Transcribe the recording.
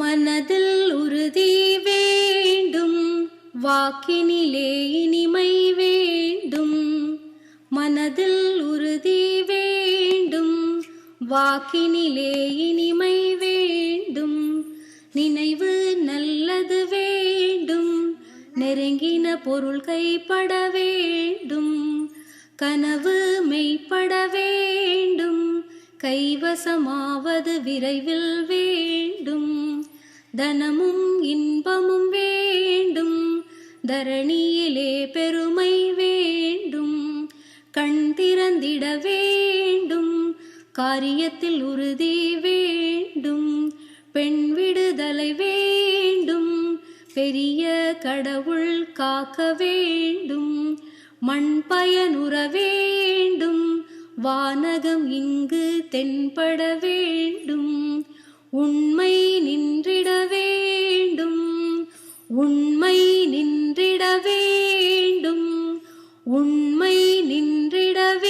மனதில் உறுதி வேண்டும், வாக்கினிலே இனிமை வேண்டும். மனதில் உறுதி வேண்டும், வாக்கினிலே இனிமை வேண்டும். நினைவு நல்லது வேண்டும், நெருங்கின பொருள் கைப்பட வேண்டும். கனவு மெய்ப்பட வேண்டும், கைவசமாவது விரைவில் வேண்டும். தனமும் இன்பமும் வேண்டும், தரணியிலே பெருமை வேண்டும். கண் திறந்திட வேண்டும், காரியத்தில் உறுதி வேண்டும். பெண் விடுதலை வேண்டும், பெரிய கடவுள் காக்க வேண்டும். மண் பயனுற வேண்டும், வானகம் இங்கு தென்பட வேண்டும். உண்மை நின்றிட வேண்டும், உண்மை நின்றிட வேண்டும், உண்மை நின்றிட வேண்டும்.